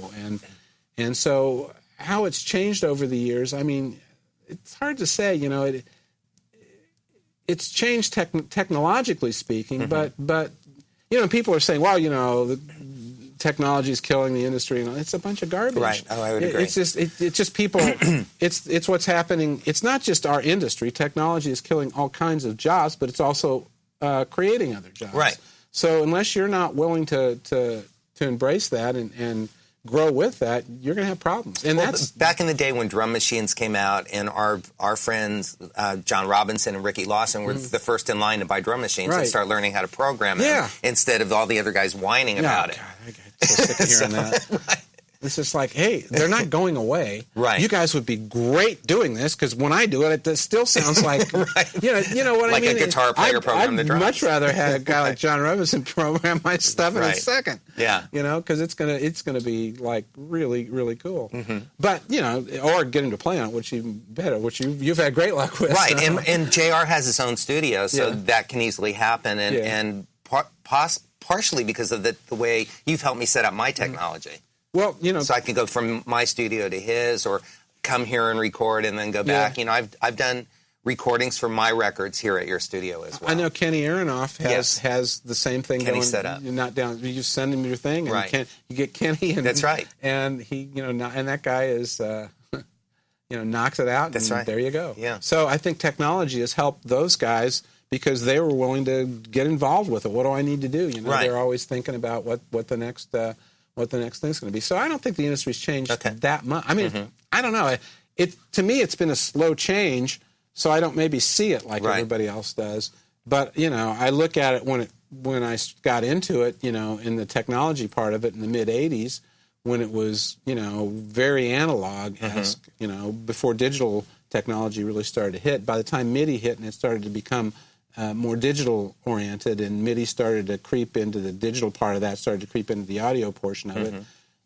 And so how it's changed over the years, I mean, it's hard to say, it's changed technologically speaking, but people are saying, well, the technology is killing the industry, and it's a bunch of garbage. Right. Oh, I would agree. It's just people. it's what's happening. It's not just our industry. Technology is killing all kinds of jobs, but it's also creating other jobs. Right. So unless you're not willing to embrace that and grow with that, you're going to have problems. And that's back in the day when drum machines came out, and our friends John Robinson and Ricky Lawson were the first in line to buy drum machines and start learning how to program them instead of all the other guys whining about it. God, I get so sick of hearing that. Right. It's just like, hey, they're not going away. Right. You guys would be great doing this, because when I do it, it still sounds like, you know what like I mean? a guitar player program the drums. I'd much rather have a guy like John Robinson program my stuff in a second. Yeah. Because it's gonna be like really, really cool. Mm-hmm. But or get him to play on it, which even better, which you've had great luck with. Right. And JR has his own studio, so that can easily happen, and partially because of the way you've helped me set up my technology. Well, so I can go from my studio to his, or come here and record and then go back. I've done recordings for my records here at your studio as well. I know Kenny Aronoff has the same thing Kenny going. Set up. You're not down. You just send him your thing, and you get Kenny. And, that's right. And he, and that guy is, knocks it out. That's and right. There you go. Yeah. So I think technology has helped those guys because they were willing to get involved with it. What do I need to do? They're always thinking about what the next thing's going to be. So I don't think the industry's changed that much. I mean, I don't know. To me, it's been a slow change, so I don't maybe see it like everybody else does. But I look at it when I got into it, in the technology part of it in the mid '80s, when it was very analog-esque, before digital technology really started to hit. By the time MIDI hit and it started to become more digital-oriented, and MIDI started to creep into the digital part of that, started to creep into the audio portion of it.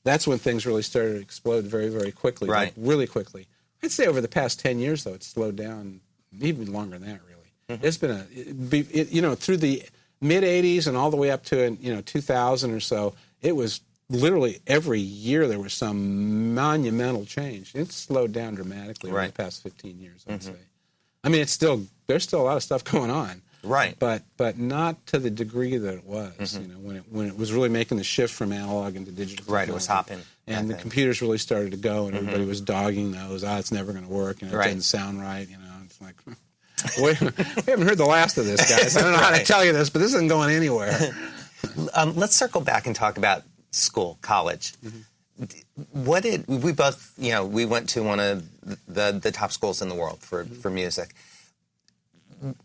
That's when things really started to explode very, very quickly, like really quickly. I'd say over the past 10 years, though, it's slowed down even longer than that, really. It's been through the mid-'80s and all the way up to 2000 or so, it was literally every year there was some monumental change. It's slowed down dramatically over the past 15 years, I'd say. I mean, there's still a lot of stuff going on, right? But not to the degree that it was. When it was really making the shift from analog into digital. Right, it was hopping, and the computers really started to go, and everybody was dogging those. It's never going to work. It doesn't sound right. It's like we haven't heard the last of this, guys. I don't know how to tell you this, but this isn't going anywhere. Let's circle back and talk about school, college. What did we both? We went to one of the top schools in the world for music.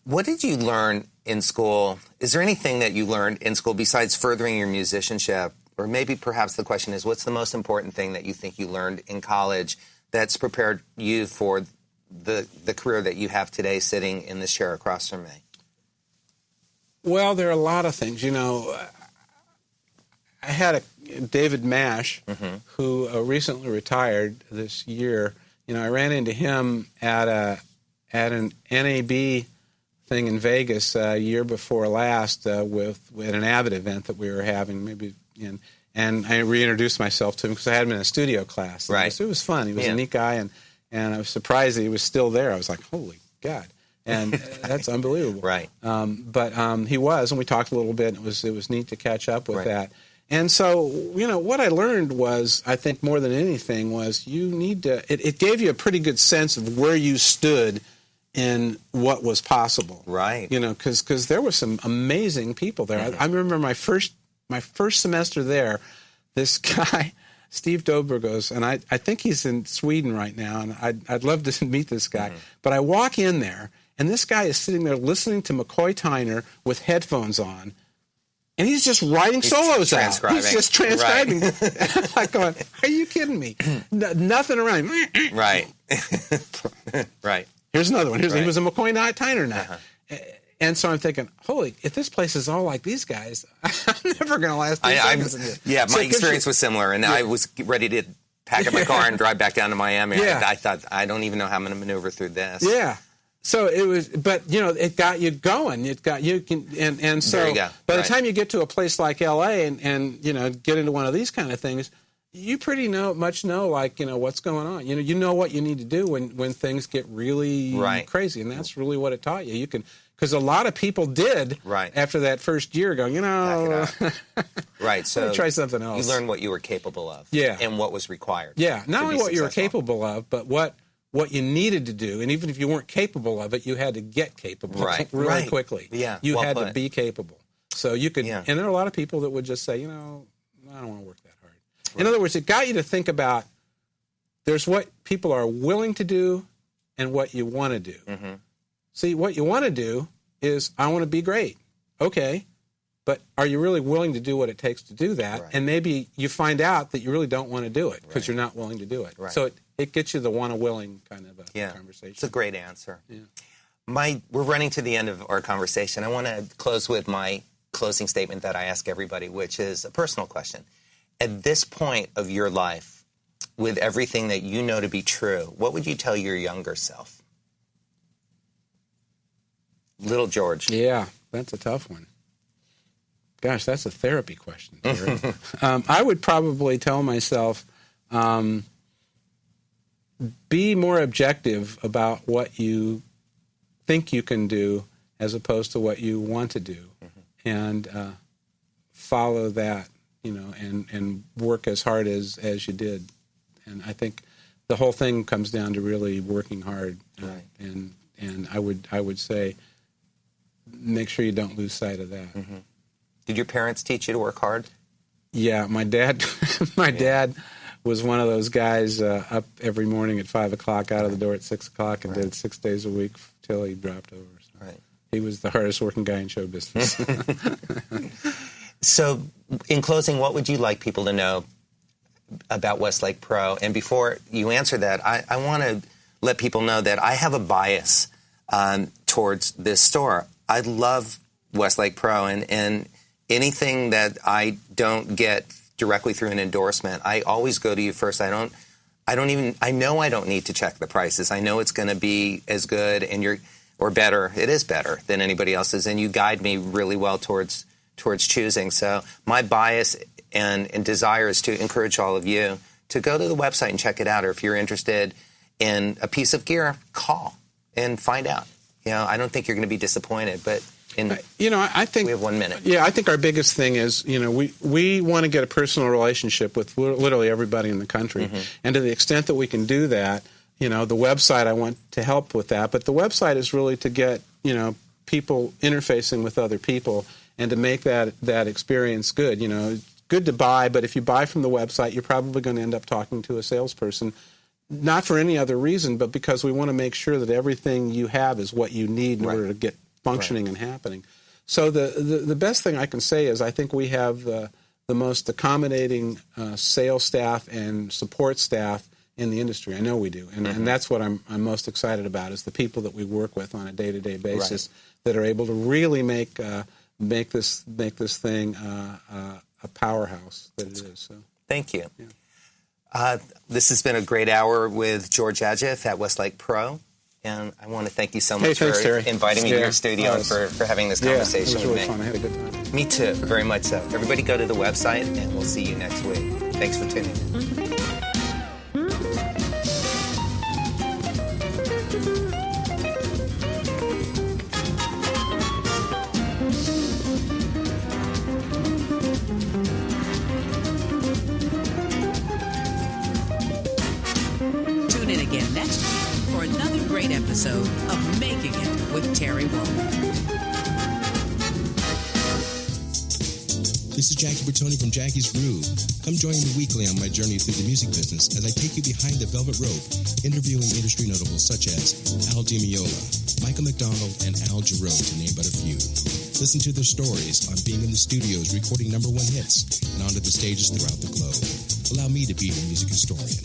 What did you learn in school? Is there anything that you learned in school besides furthering your musicianship? Or maybe perhaps the question is, what's the most important thing that you think you learned in college that's prepared you for the career that you have today sitting in this chair across from me? Well, there are a lot of things. I had David Mash, who recently retired this year. I ran into him at an NAB thing in Vegas a year before last at an Avid event that we were having, and I reintroduced myself to him because I had him in a studio class. Right. So it was fun. He was a neat guy, and I was surprised that he was still there. I was like, holy God. And that's unbelievable. Right. But he was, and we talked a little bit. And it was neat to catch up with that. And so, what I learned was, I think more than anything, was you need to, it gave you a pretty good sense of where you stood in what was possible. Right. Because there were some amazing people there. I remember my first semester there, this guy, Steve Dobrogos, and I think he's in Sweden right now, and I'd love to meet this guy. But I walk in there, and this guy is sitting there listening to McCoy Tyner with headphones on, and he's just writing solos out. He's just transcribing. Right. I'm like going, are you kidding me? Nothing around. Right. Right. Here's another one. He was a McCoy Tyner now. And so I'm thinking, holy, if this place is all like these guys, I'm never going to last 2 seconds in here. Yeah, my experience was similar, and I was ready to pack up my car and drive back down to Miami. Yeah. I thought, I don't even know how I'm going to maneuver through this. Yeah. So it was, but it got you going. It got you and so there you go. By the time you get to a place like L.A. and get into one of these kind of things, you pretty much know what's going on. You know what you need to do when things get really crazy, and that's really what it taught you. You can Because a lot of people did Right. after that first year go, Right. So let me try something else. You learned what you were capable of. Yeah. And what was required. Yeah. Not to only be what you were successful. capable of, but what you needed to do. And even if you weren't capable of it, you had to get capable really quickly. Yeah. You well had put. to be capable. So you could, Yeah. and there are a lot of people that would just say, I don't want to work that hard. Right. In other words, it got you to think about there's what people are willing to do and what you want to do. Mm-hmm. See, what you want to do is, I want to be great. Okay. But are you really willing to do what it takes to do that? Right. And maybe you find out that you really don't want to do it because you're not willing to do it. Right. So it gets you the willing kind of a conversation. It's a great answer. Yeah. We're running to the end of our conversation. I want to close with my closing statement that I ask everybody, which is a personal question. At this point of your life, with everything that you know to be true, what would you tell your younger self? Little George. Yeah, that's a tough one. Gosh, that's a therapy question, Terry. I would probably tell myself, be more objective about what you think you can do as opposed to what you want to do, and follow that, and work as hard as you did. And I think the whole thing comes down to really working hard. Right. And I would say, make sure you don't lose sight of that. Mm-hmm. Did your parents teach you to work hard? Yeah, my dad dad was one of those guys up every morning at 5 o'clock, out of the door at 6 o'clock, and did it 6 days a week till he dropped over. So Right. he was the hardest working guy in show business. So, in closing, what would you like people to know about Westlake Pro? And before you answer that, I want to let people know that I have a bias towards this store. I love Westlake Pro, and anything that I don't get directly through an endorsement, I always go to you first. I know I don't need to check the prices. I know it's going to be as good or better. It is better than anybody else's, and you guide me really well towards choosing. So my bias and desire is to encourage all of you to go to the website and check it out. Or if you're interested in a piece of gear, call and find out. I don't think you're going to be disappointed, but I think we have 1 minute. Yeah, I think our biggest thing is, we want to get a personal relationship with literally everybody in the country. Mm-hmm. And to the extent that we can do that, the website, I want to help with that. But the website is really to get, people interfacing with other people and to make that experience good. It's good to buy, but if you buy from the website, you're probably going to end up talking to a salesperson. Not for any other reason, but because we want to make sure that everything you have is what you need in order to get functioning and happening. So the best thing I can say is I think we have the most accommodating sales staff and support staff in the industry. I know we do, and that's what I'm most excited about is the people that we work with on a day-to-day basis that are able to really make this thing a powerhouse that it is. So thank you. Yeah. This has been a great hour with George Adjieff at Westlake Pro. And I want to thank you so much for inviting me to your studio and for having this conversation it was really with me. fun. I had a good time. Me too, very much so. Everybody go to the website, and we'll see you next week. Thanks for tuning in. Tune in again next week for another great episode of Making It with Terry Woman. This is Jackie Bertoni from Jackie's Groove. Come join me weekly on my journey through the music business as I take you behind the velvet rope, interviewing industry notables such as Al Di Meola, Michael McDonald, and Al Jarreau, to name but a few. Listen to their stories on being in the studios recording #1 hits and onto the stages throughout the globe. Allow me to be your music historian.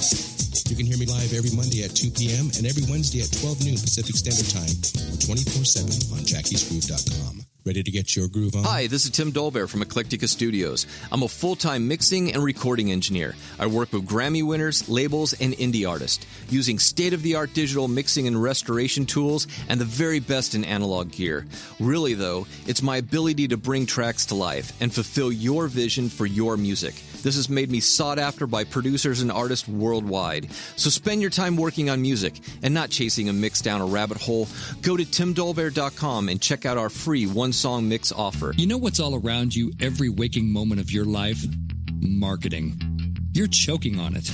You can hear me live every Monday at 2 p.m. and every Wednesday at 12 noon Pacific Standard Time or 24/7 on jackiesgroove.com. Ready to get your groove on? Hi, this is Tim Dolbear from Eclectica Studios. I'm a full-time mixing and recording engineer. I work with Grammy winners, labels, and indie artists, using state-of-the-art digital mixing and restoration tools and the very best in analog gear. Really, though, it's my ability to bring tracks to life and fulfill your vision for your music. This has made me sought after by producers and artists worldwide. So spend your time working on music and not chasing a mix down a rabbit hole. Go to timdolbear.com and check out our free one-song mix offer. You know what's all around you every waking moment of your life? Marketing. You're choking on it.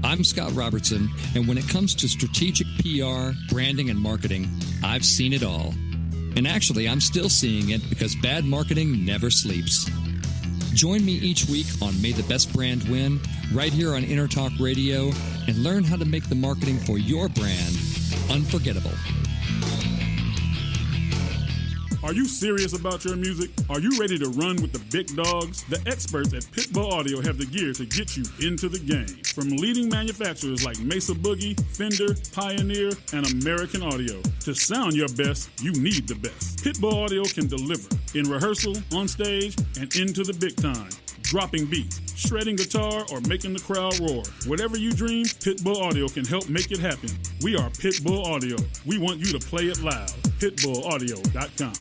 I'm Scott Robertson, and when it comes to strategic PR, branding, and marketing, I've seen it all. And actually, I'm still seeing it because bad marketing never sleeps. Join me each week on May the Best Brand Win, right here on Intertalk Radio, and learn how to make the marketing for your brand unforgettable. Are you serious about your music? Are you ready to run with the big dogs? The experts at Pitbull Audio have the gear to get you into the game. From leading manufacturers like Mesa Boogie, Fender, Pioneer, and American Audio. To sound your best, you need the best. Pitbull Audio can deliver in rehearsal, on stage, and into the big time. Dropping beats, shredding guitar, or making the crowd roar. Whatever you dream, Pitbull Audio can help make it happen. We are Pitbull Audio. We want you to play it loud. PitbullAudio.com.